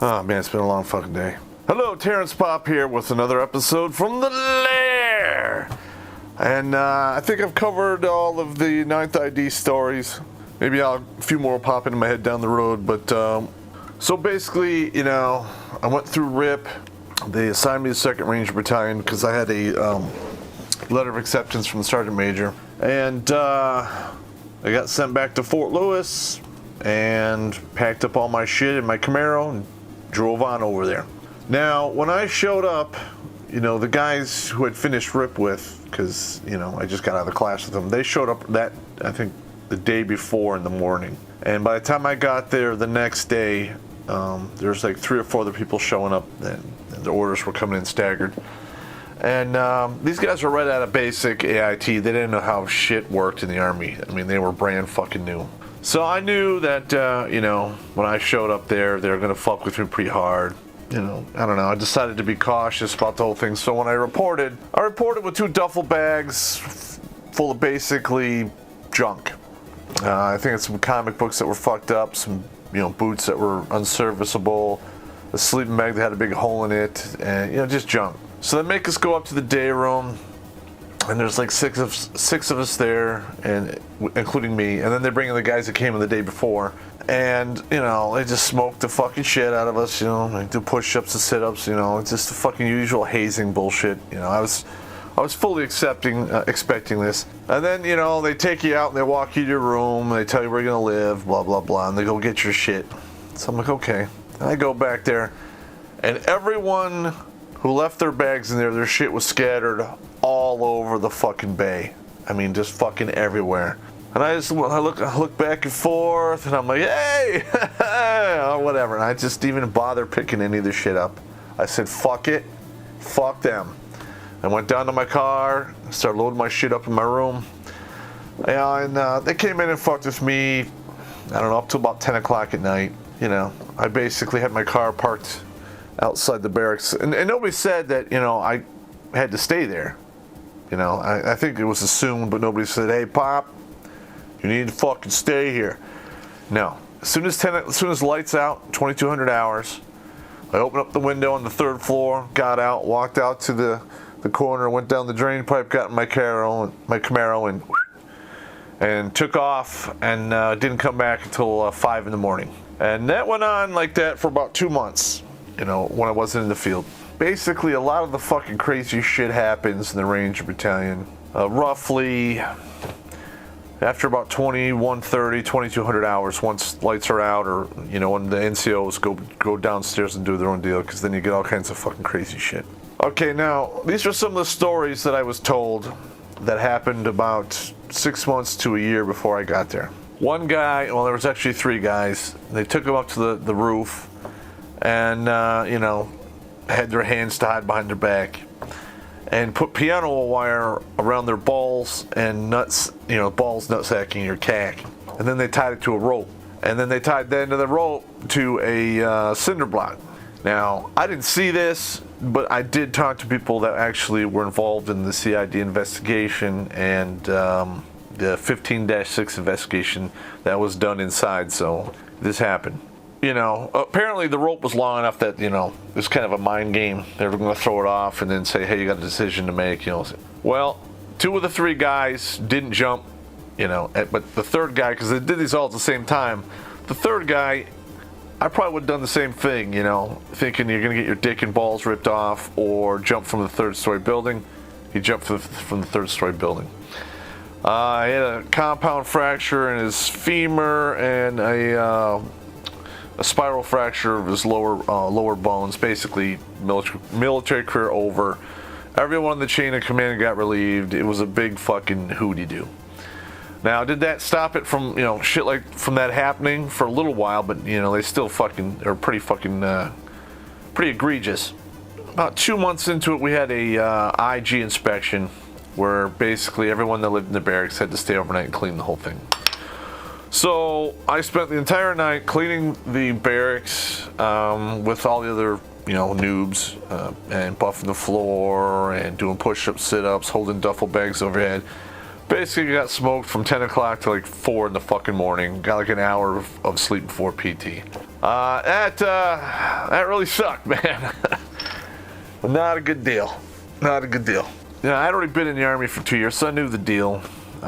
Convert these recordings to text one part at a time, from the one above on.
Oh man, it's been a long fucking day. Hello, Terrence Pop here with another episode from the Lair. And I think I've covered all of the Ninth ID stories. Maybe a few more will pop into my head down the road. But so basically, you know, I went through RIP. They assigned me to 2nd Ranger Battalion because I had a letter of acceptance from the Sergeant Major. And I got sent back to Fort Lewis and packed up all my shit in my Camaro and drove on over there. Now, when I showed up, you know, the guys who had finished RIP with, because, you know, I just got out of the class with them, they showed up that, I think, the day before in the morning. And by the time I got there the next day, there's like 3 or 4 other people showing up, and the orders were coming in staggered. And these guys were right out of basic AIT. They didn't know how shit worked in the Army. I mean, they were brand fucking new. So I knew that, you know, when I showed up there, they were going to fuck with me pretty hard. You know, I don't know. I decided to be cautious about the whole thing. So when I reported with 2 duffel bags full of basically junk. I think it's some comic books that were fucked up, some, you know, boots that were unserviceable, a sleeping bag that had a big hole in it, and, you know, just junk. So they make us go up to the day room, and there's like six of us there, and including me. And then they bring in the guys that came in the day before, and you know, they just smoke the fucking shit out of us. You know, like do push-ups and sit-ups. You know, it's just the fucking usual hazing bullshit. You know, I was fully expecting this. And then, you know, they take you out and they walk you to your room, and they tell you where you're gonna live, blah blah blah, and they go get your shit. So I'm like, okay. And I go back there, and everyone who left their bags in there, their shit was scattered all over the fucking bay. I mean, just fucking everywhere. And I look back and forth, and I'm like, hey, or whatever. And I just didn't even bother picking any of this shit up. I said, fuck it, fuck them. I went down to my car, started loading my shit up in my room. And they came in and fucked with me, I don't know, up to about 10 o'clock at night. You know, I basically had my car parked outside the barracks. And nobody said that, you know, I had to stay there. You know, I think it was assumed, but nobody said, hey, Pop, you need to fucking stay here. No. As soon as lights out, 2200 hours, I opened up the window on the 3rd floor, got out, walked out to the corner, went down the drain pipe, got in my Camaro, and took off, and didn't come back until 5 in the morning. And that went on like that for about 2 months, you know, when I wasn't in the field. Basically, a lot of the fucking crazy shit happens in the Ranger Battalion. Roughly, after about 2130, 2200 hours, once lights are out, or, you know, when the NCOs go downstairs and do their own deal, because then you get all kinds of fucking crazy shit. Okay, now, these are some of the stories that I was told that happened about 6 months to a year before I got there. One guy, well, there was actually 3 guys. They took him up to the roof, and, you know, had their hands tied behind their back, and put piano wire around their balls and nuts, you know, balls, nutsacking, your cack. And then they tied it to a rope. And then they tied the end of the rope to a cinder block. Now, I didn't see this, but I did talk to people that actually were involved in the CID investigation and the 15-6 investigation that was done inside, so this happened. You know, apparently the rope was long enough that, you know, it was kind of a mind game. They were going to throw it off and then say, hey, you got a decision to make, you know. Well, 2 of the 3 guys didn't jump, you know, but the 3rd guy, because they did these all at the same time, the 3rd guy, I probably would have done the same thing, you know, thinking you're going to get your dick and balls ripped off or jump from the 3rd-story building. He jumped from the 3rd-story building. He had a compound fracture in his femur and a spiral fracture of his lower bones. Basically, military career over. Everyone in the chain of command got relieved. It was a big fucking hooty-doo. Now, did that stop it from, you know, shit like from that happening for a little while? But, you know, they still fucking are pretty egregious. About 2 months into it, we had a IG inspection where basically everyone that lived in the barracks had to stay overnight and clean the whole thing. So I spent the entire night cleaning the barracks with all the other, you know, noobs, and buffing the floor and doing push-ups, sit-ups, holding duffel bags overhead. Basically got smoked from 10 o'clock to like 4 in the fucking morning. Got like an hour of sleep before PT. That really sucked, man. But not a good deal. Not a good deal. You know, I'd already been in the Army for 2 years, so I knew the deal. You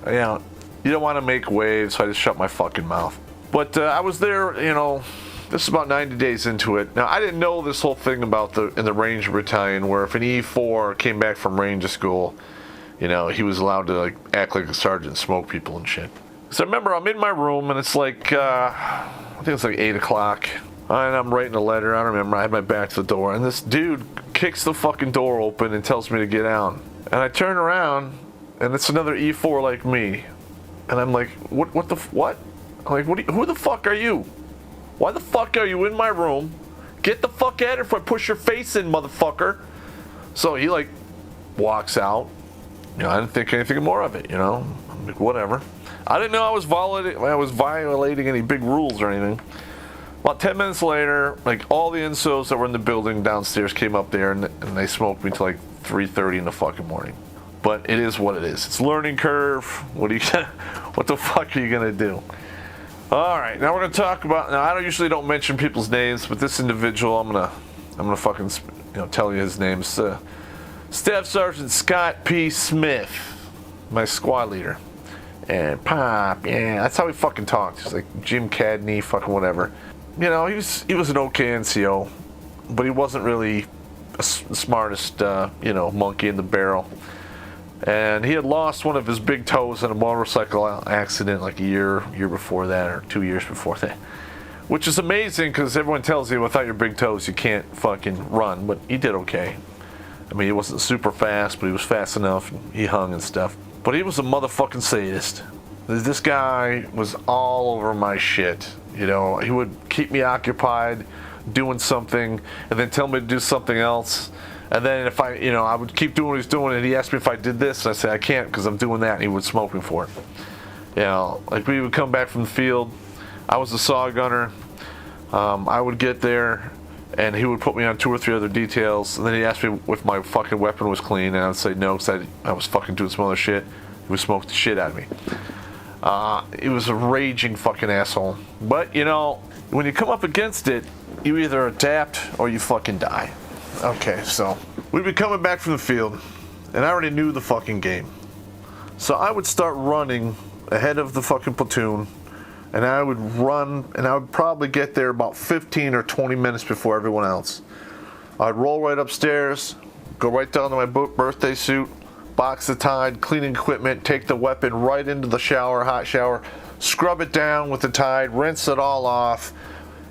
know, you don't want to make waves, so I just shut my fucking mouth. But I was there, you know, this is about 90 days into it. Now, I didn't know this whole thing about in the Ranger Battalion, where if an E4 came back from Ranger School, you know, he was allowed to like act like a sergeant and smoke people and shit. So I remember I'm in my room, and it's like, I think it's like 8 o'clock. And I'm writing a letter. I remember I had my back to the door, and this dude kicks the fucking door open and tells me to get out. And I turn around, and it's another E4 like me. And I'm like, what? I'm like, who the fuck are you? Why the fuck are you in my room? Get the fuck out of here before I push your face in, motherfucker. So he like walks out. You know, I didn't think anything more of it, you know. I'm like, whatever. I didn't know I was violating any big rules or anything. About 10 minutes later, like all the insos that were in the building downstairs came up there, and they smoked me till like 3:30 in the fucking morning. But it is what it is. It's learning curve. What the fuck are you gonna do? All right, now we're gonna talk about. Now I usually don't mention people's names, but this individual, I'm gonna fucking tell you his name. Staff Sergeant Scott P. Smith, my squad leader. And Pop, yeah, that's how he fucking talked. He's like Jim Cadney, fucking whatever. You know, he was an okay NCO, but he wasn't really the smartest, monkey in the barrel. And he had lost one of his big toes in a motorcycle accident like a year before that, or 2 years before that. Which is amazing, because everyone tells you without your big toes you can't fucking run, but he did okay. I mean, he wasn't super fast, but he was fast enough, and he hung and stuff. But he was a motherfucking sadist. This guy was all over my shit. You know, he would keep me occupied doing something and then tell me to do something else. And then if I would keep doing what he's doing, and he asked me if I did this, and I said I can't because I'm doing that, and he would smoke me for it. You know, like we would come back from the field. I was a saw gunner. I would get there, and he would put me on 2 or 3 other details, and then he asked me if my fucking weapon was clean, and I would say no because I was fucking doing some other shit. He would smoke the shit out of me. He was a raging fucking asshole. But, you know, when you come up against it, you either adapt or you fucking die. Okay, so we'd be coming back from the field, and I already knew the fucking game. So I would start running ahead of the fucking platoon, and I would run, and I would probably get there about 15 or 20 minutes before everyone else. I'd roll right upstairs, go right down to my birthday suit, box the Tide, cleaning equipment, take the weapon right into the shower, hot shower, scrub it down with the Tide, rinse it all off.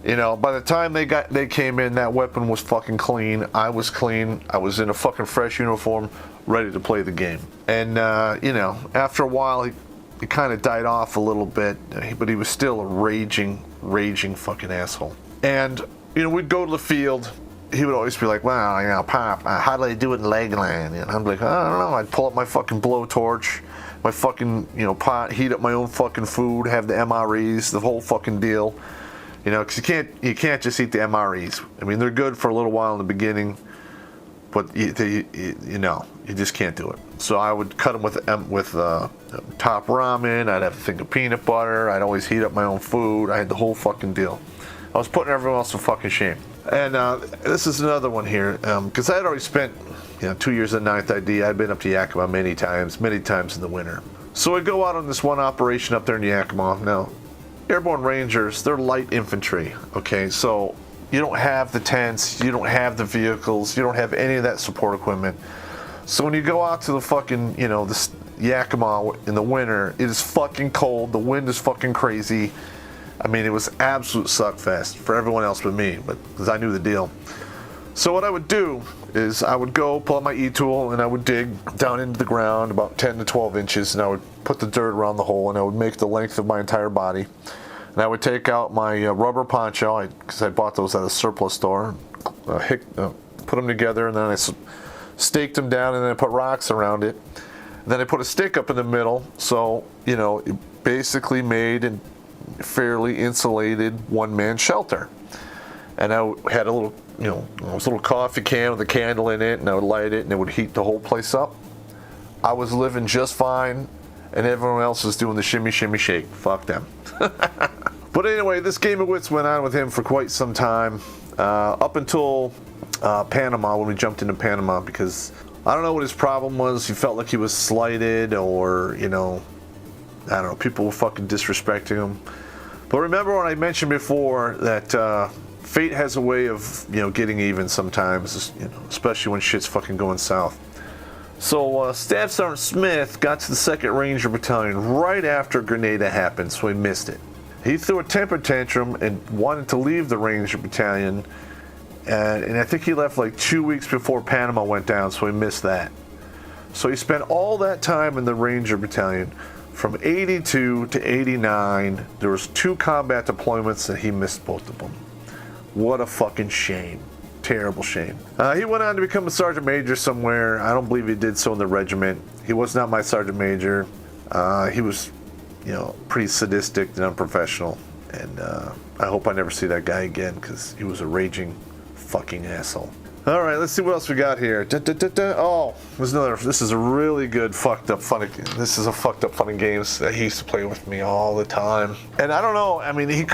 You know, by the time they came in, that weapon was fucking clean. I was clean. I was in a fucking fresh uniform, ready to play the game. And, after a while, he kind of died off a little bit, but he was still a raging fucking asshole. And, we'd go to the field. He would always be like, well, Pop, how do they do it in Legland? And I'm like, I don't know. I'd pull up my fucking blowtorch, my fucking, pot, heat up my own fucking food, have the MREs, the whole fucking deal. Because you can't just eat the MREs. I mean, they're good for a little while in the beginning, but you just can't do it. So I would cut them with top ramen. I'd have a thing of peanut butter. I'd always heat up my own food. I had the whole fucking deal. I was putting everyone else to fucking shame. And this is another one here, because I had already spent 2 years in 9th ID. I'd been up to Yakima many times in the winter. So I'd go out on this one operation up there in Yakima. Now, Airborne Rangers, they're light infantry, okay? So you don't have the tents, you don't have the vehicles, you don't have any of that support equipment. So when you go out to the fucking, this Yakima in the winter, it is fucking cold, the wind is fucking crazy. I mean, it was absolute suckfest for everyone else but me, because I knew the deal. So what I would do is I would go pull out my E-tool, and I would dig down into the ground about 10 to 12 inches, and I would put the dirt around the hole, and I would make the length of my entire body. And I would take out my rubber poncho, because I bought those at a surplus store, put them together, and then I staked them down, and then I put rocks around it. And then I put a stick up in the middle, so, it basically made a fairly insulated one-man shelter. And I had a little, it was a little coffee can with a candle in it, and I would light it, and it would heat the whole place up. I was living just fine, and everyone else was doing the shimmy, shimmy, shake. Fuck them. But anyway, this game of wits went on with him for quite some time, up until Panama, when we jumped into Panama, because I don't know what his problem was. He felt like he was slighted, or, you know, I don't know, people were fucking disrespecting him. But remember when I mentioned before that fate has a way of, you know, getting even sometimes, you know, especially when shit's fucking going south. So Staff Sergeant Smith got to the 2nd Ranger Battalion right after Grenada happened, so he missed it. He threw a temper tantrum and wanted to leave the Ranger Battalion, and I think he left like 2 weeks before Panama went down, so he missed that. So he spent all that time in the Ranger Battalion. From 82 to 89, there was 2 combat deployments and he missed both of them. What a fucking shame. Terrible shame. He went on to become a sergeant major somewhere. I don't believe he did so in the regiment. He was not my sergeant major. He was, you know, pretty sadistic and unprofessional. And I hope I never see that guy again, because he was a raging fucking asshole. All right, let's see what else we got here. Oh, there's another. This is a really good fucked up funny. This is a fucked up funny games that he used to play with me all the time. And I don't know. I mean, they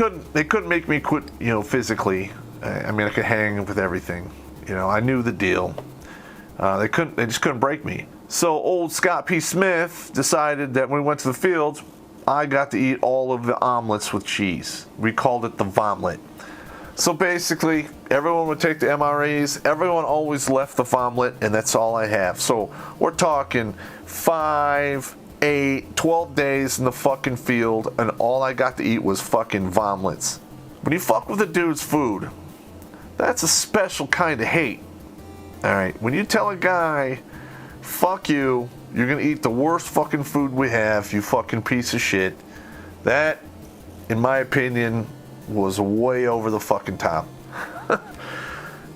couldn't make me quit, you know, physically. I mean, I could hang with everything. You know, I knew the deal. They just couldn't break me. So old Scott P. Smith decided that when we went to the field, I got to eat all of the omelets with cheese. We called it the vomlet. So basically, everyone would take the MREs, everyone always left the vomlet, and that's all I have. So we're talking 5, 8, 12 days in the fucking field, and all I got to eat was fucking vomlets. When you fuck with a dude's food, that's a special kind of hate. Alright, when you tell a guy, fuck you, you're gonna eat the worst fucking food we have, you fucking piece of shit, that, in my opinion, was way over the fucking top.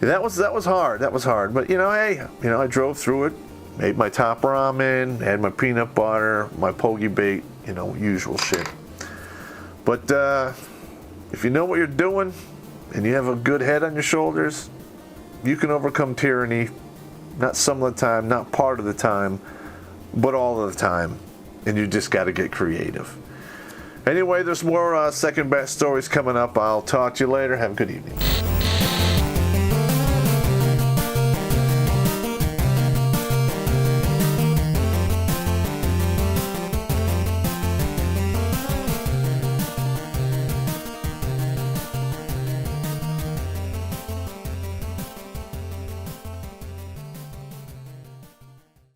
That was hard. That was hard. But, you know, hey, you know, I drove through it, made my top ramen, had my peanut butter, my pogie bait, you know, usual shit. But if you know what you're doing and you have a good head on your shoulders, you can overcome tyranny. Not some of the time, not part of the time, but all of the time. And you just got to get creative. Anyway, there's more second best stories coming up. I'll talk to you later. Have a good evening.